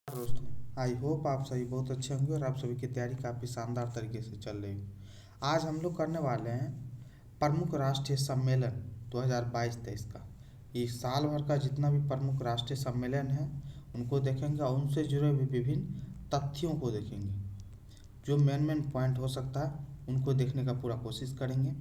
दोस्तों, I hope आप सभी बहुत अच्छे होंगे और आप सभी की तैयारी काफ़ी शानदार तरीके से चल रही है। आज हम लोग करने वाले हैं प्रमुख राष्ट्रीय सम्मेलन 2022-23 का। ये साल भर का जितना भी प्रमुख राष्ट्रीय सम्मेलन है उनको देखेंगे और उनसे जुड़े हुए विभिन्न तथ्यों को देखेंगे। जो मेन पॉइंट हो सकता है उनको देखने का पूरा कोशिश करेंगे।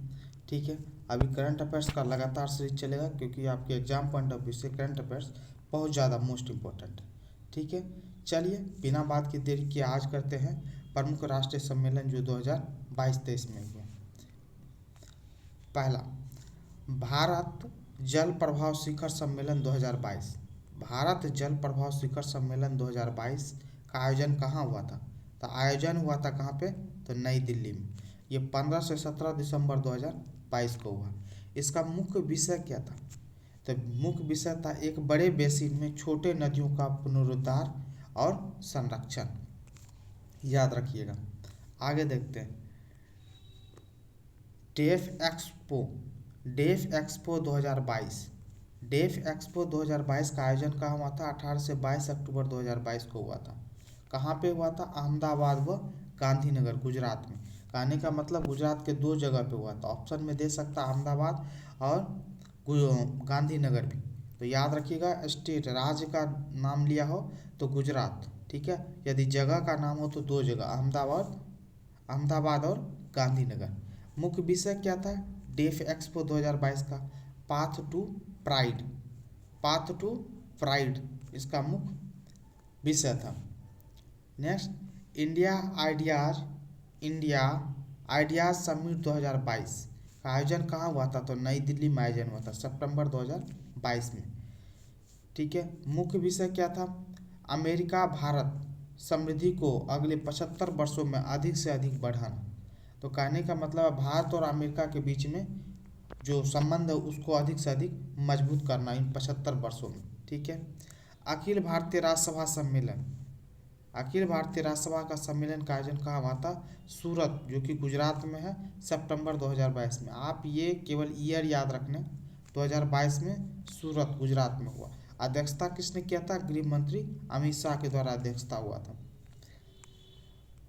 ठीक है, अभी करंट अफेयर्स का लगातार सीरीज चलेगा क्योंकि आपके एग्जाम पॉइंट ऑफ व्यू से करंट अफेयर्स बहुत ज़्यादा मोस्ट इम्पोर्टेंट है। ठीक है, चलिए बिना बात की देरी किए आज करते हैं प्रमुख राष्ट्रीय सम्मेलन जो 2022-23 में हुए। पहला, भारत जल प्रभाव शिखर सम्मेलन 2022। भारत जल प्रभाव शिखर सम्मेलन 2022 का आयोजन कहाँ हुआ था? तो आयोजन हुआ था कहाँ पे? तो नई दिल्ली में। ये 15 से 17 दिसंबर 2022 को हुआ। इसका मुख्य विषय क्या था? तो मुख्य विषय था एक बड़े बेसिन में छोटे नदियों का पुनरुद्धार और संरक्षण। याद रखिएगा। आगे देखते हैं डेफ एक्सपो 2022। डेफ एक्सपो 2022 का आयोजन कहाँ हुआ था? 18 से 22 अक्टूबर 2022 को हुआ था। कहाँ पे हुआ था? अहमदाबाद व गांधीनगर, गुजरात में। कहने का मतलब गुजरात के दो जगह पे हुआ था। ऑप्शन में दे सकता अहमदाबाद और गांधीनगर भी। तो याद रखिएगा, स्टेट राज्य का नाम लिया हो तो गुजरात। ठीक है, यदि जगह का नाम हो तो दो जगह, अहमदाबाद और गांधीनगर। मुख्य विषय क्या था डेफ एक्सपो 2022 का? पाथ टू प्राइड इसका मुख्य विषय था। नेक्स्ट, इंडिया आइडियाज समिट 2022 का आयोजन कहाँ हुआ था? तो नई दिल्ली में आयोजन हुआ था सितंबर 2022 में। ठीक है, मुख्य विषय क्या था? अमेरिका भारत समृद्धि को अगले 75 वर्षों में अधिक से अधिक बढ़ाना। तो कहने का मतलब भारत और अमेरिका के बीच में जो संबंध है उसको अधिक से अधिक मजबूत करना इन 75 वर्षों में। ठीक है, अखिल भारतीय राज्यसभा सम्मेलन। अखिल भारतीय राज्यसभा का सम्मेलन का आयोजन कहाँ हुआ था? सूरत, जो कि गुजरात में है, सितंबर 2022 में। आप ये केवल ईयर याद रखने, 2022 में सूरत गुजरात में हुआ। अध्यक्षता किसने किया था? गृह मंत्री अमित शाह के द्वारा अध्यक्षता हुआ था।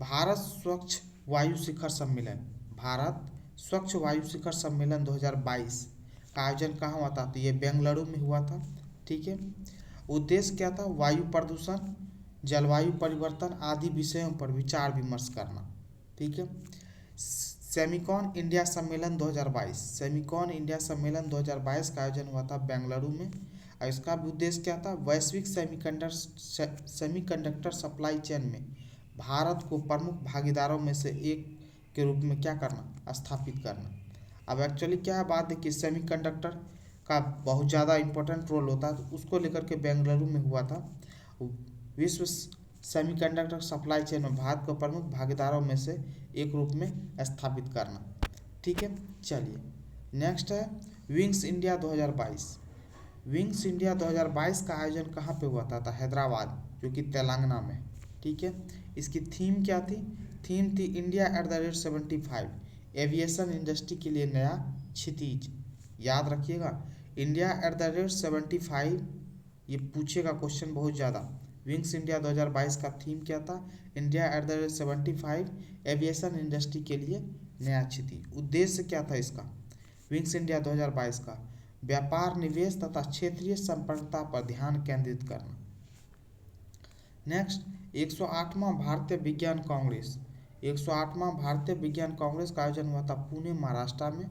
भारत स्वच्छ वायु शिखर सम्मेलन। भारत स्वच्छ वायु शिखर सम्मेलन 2022 का आयोजन कहाँ हुआ था? तो ये बेंगलुरु में हुआ था। ठीक है, उद्देश्य क्या था? वायु प्रदूषण, जलवायु परिवर्तन आदि विषयों पर विचार विमर्श करना। ठीक है, सेमिकॉन इंडिया सम्मेलन 2022। सेमिकॉन इंडिया सम्मेलन 2022 का आयोजन हुआ था बेंगलुरु में और इसका भी उद्देश्य क्या था? वैश्विक सेमीकंडक्टर सप्लाई चेन में भारत को प्रमुख भागीदारों में से एक के रूप में क्या करना? स्थापित करना। अब एक्चुअली क्या है बात है कि सेमीकंडक्टर का बहुत ज़्यादा इम्पोर्टेंट रोल होता है, तो उसको लेकर के बेंगलुरु में हुआ था। विश्व सेमीकंडक्टर सप्लाई चेन में भारत को प्रमुख भागीदारों में से एक रूप में स्थापित करना। ठीक है, चलिए नेक्स्ट है विंग्स इंडिया 2022। विंग्स इंडिया 2022 का आयोजन कहाँ पे हुआ था? हैदराबाद, जो कि तेलंगाना में। ठीक है, इसकी थीम क्या थी? थीम थी India at the rate 75, aviation industry के लिए नया क्षितिज। याद रखिएगा, इंडिया एट द रेट 75, ये पूछेगा क्वेश्चन बहुत ज़्यादा। विंग्स इंडिया 2022 का थीम क्या था? India at the rate 75, aviation industry के लिए नया क्षितिज। उद्देश्य क्या था इसका विंग्स इंडिया 2022 का? व्यापार, निवेश तथा क्षेत्रीय संपर्कता पर ध्यान केंद्रित करना। नेक्स्ट, 108वां भारतीय विज्ञान कांग्रेस। 108वां भारतीय विज्ञान कांग्रेस का आयोजन हुआ था पुणे, महाराष्ट्र में।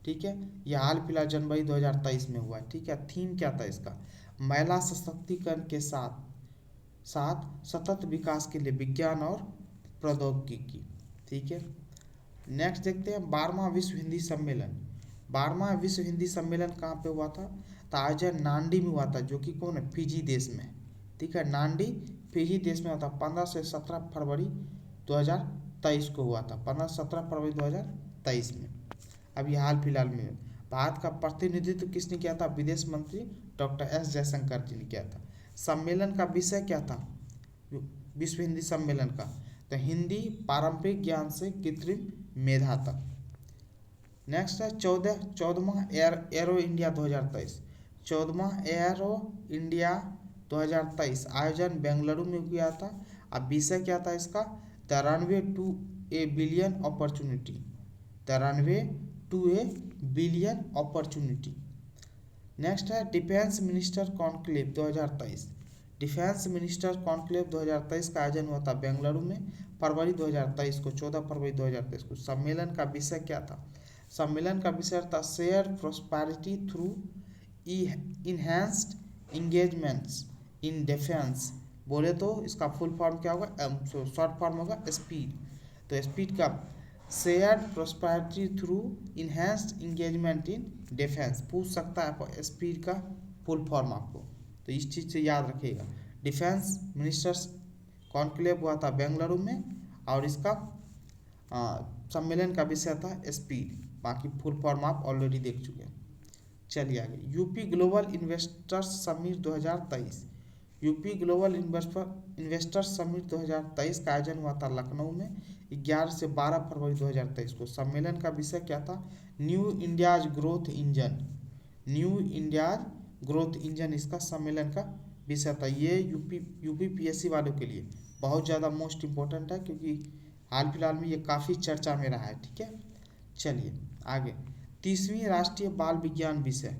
ठीक है, यह हाल फिलहाल जनवरी 2023 में हुआ। ठीक है, थीम क्या था इसका? महिला सशक्तिकरण के साथ साथ सतत विकास के लिए विज्ञान और प्रौद्योगिकी। ठीक है, नेक्स्ट देखते हैं 12वां विश्व हिंदी सम्मेलन। 12वां विश्व हिंदी सम्मेलन कहाँ पे हुआ था? तो आयोजन नांडी में हुआ था, जो कि कौन है? फिजी देश में। ठीक है, नांडी फिजी देश में हुआ था 15 से 17 फरवरी 2023 को हुआ था। 15 से 17 फरवरी 2023 में, अभी हाल फिलहाल में। भारत का प्रतिनिधित्व किसने किया था? विदेश मंत्री डॉक्टर एस जयशंकर जी ने किया था। सम्मेलन का विषय क्या था विश्व हिंदी सम्मेलन का? तो हिंदी पारंपरिक ज्ञान से कृत्रिम मेधा तक। नेक्स्ट है 14वां एरो इंडिया 2023। 14वां एरो इंडिया 2023 आयोजन बेंगलुरु में किया था। अब विषय क्या था इसका, the runway to a billion opportunity, the runway to a billion opportunity. Next है defence minister conclave 2023, defence minister conclave 2023 का आयोजन हुआ था बेंगलुरु में फरवरी 2023 को, 14 फरवरी 2023 को। सम्मेलन का विषय क्या था, सम्मेलन का विषय था share prosperity through enhanced engagements in defence. बोले तो इसका फुल फॉर्म क्या होगा, शॉर्ट फॉर्म होगा स्पीड। तो स्पीड का shared prosperity through enhanced engagement in defence पूछ सकता है आपको, स्पीड का फुल फॉर्म आपको, तो इस चीज़ से याद रखिएगा। डिफेंस मिनिस्टर्स कॉन्क्लेव हुआ था बेंगलुरु में और इसका सम्मेलन का विषय था स्पीड, बाकी फुल फॉर्म आप ऑलरेडी देख चुके हैं। चलिए आगे, UP global investors summit 2023, UP global investors summit 2023 का आयोजन हुआ था लखनऊ में 11 से 12 फरवरी 2023 को। सम्मेलन का विषय क्या था, new India's growth engine, new India's growth engine इसका सम्मेलन का विषय था। ये यूपीपीएससी वालों के लिए बहुत ज़्यादा मोस्ट इम्पोर्टेंट है क्योंकि हाल फिलहाल में ये काफ़ी चर्चा में रहा है। ठीक है, चलिए आगे, 30वीं राष्ट्रीय बाल विज्ञान विषय,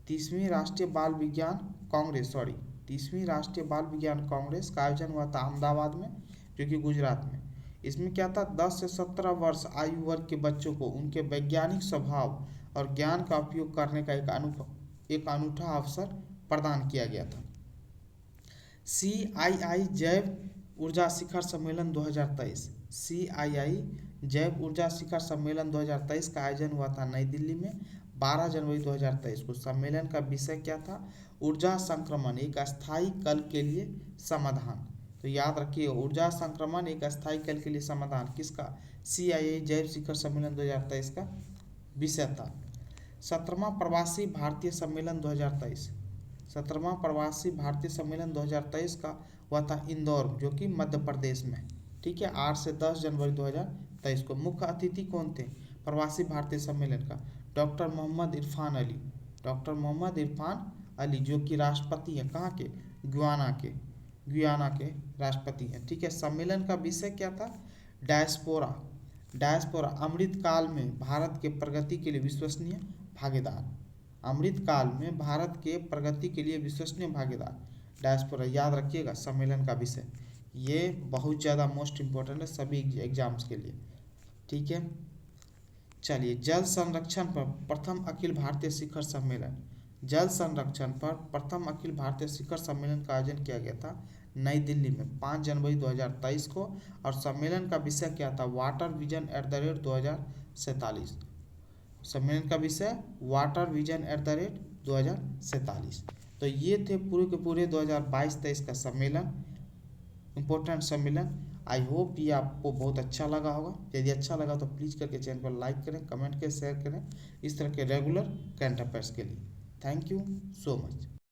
30वीं राष्ट्रीय बाल विज्ञान कांग्रेस, 30वीं राष्ट्रीय बाल विज्ञान कांग्रेस का आयोजन हुआ था अहमदाबाद में जो कि गुजरात में। इसमें क्या था, 10 से 17 वर्ष आयु वर्ग के बच्चों को उनके वैज्ञानिक स्वभाव और ज्ञान का उपयोग करने का एक अनूठा अवसर प्रदान किया गया था। CII जैव ऊर्जा शिखर सम्मेलन 2023, CII जैव ऊर्जा शिखर सम्मेलन 2023 का आयोजन हुआ था नई दिल्ली में 12 जनवरी 2023 को। सम्मेलन का विषय क्या था, ऊर्जा संक्रमण एक अस्थायी कल के लिए समाधान। तो याद रखिए, ऊर्जा संक्रमण एक अस्थायी कल के लिए समाधान किसका, CII जैव शिखर सम्मेलन 2023 का विषय था। 17वां प्रवासी भारतीय सम्मेलन 2023, 17वां प्रवासी भारतीय सम्मेलन 2023 का हुआ था इंदौर जो कि मध्य प्रदेश में। ठीक है, 8 से 10 जनवरी 2023 को। मुख्य अतिथि कौन थे प्रवासी भारतीय सम्मेलन का, डॉक्टर मोहम्मद इरफान अली, डॉक्टर मोहम्मद इरफान अली जो कि राष्ट्रपति हैं कहाँ के, गुयाना के राष्ट्रपति हैं। ठीक है, सम्मेलन का विषय क्या था, डायस्पोरा, डायस्पोरा अमृतकाल में भारत के प्रगति के लिए विश्वसनीय भागीदार, अमृतकाल में भारत के प्रगति के लिए विश्वसनीय भागीदार, डायस्पोरा याद रखिएगा सम्मेलन का विषय। ये बहुत ज़्यादा मोस्ट इम्पोर्टेंट है सभी एग्जाम्स के लिए। ठीक है, चलिए, जल संरक्षण पर प्रथम अखिल भारतीय शिखर सम्मेलन, जल संरक्षण पर प्रथम अखिल भारतीय शिखर सम्मेलन का आयोजन किया गया था नई दिल्ली में 5 जनवरी 2023 को। और सम्मेलन का विषय क्या था, वाटर विजन @2047, सम्मेलन का विषय वाटर विजन @2047। तो ये थे पूरे के पूरे 2022-23 का सम्मेलन, इम्पोर्टेंट सम्मेलन। आई होप ये आपको बहुत अच्छा लगा होगा। यदि अच्छा लगा तो प्लीज़ करके चैनल को लाइक करें, कमेंट करें, शेयर करें इस तरह के रेगुलर करंट अफेयर्स के लिए। Thank you so much.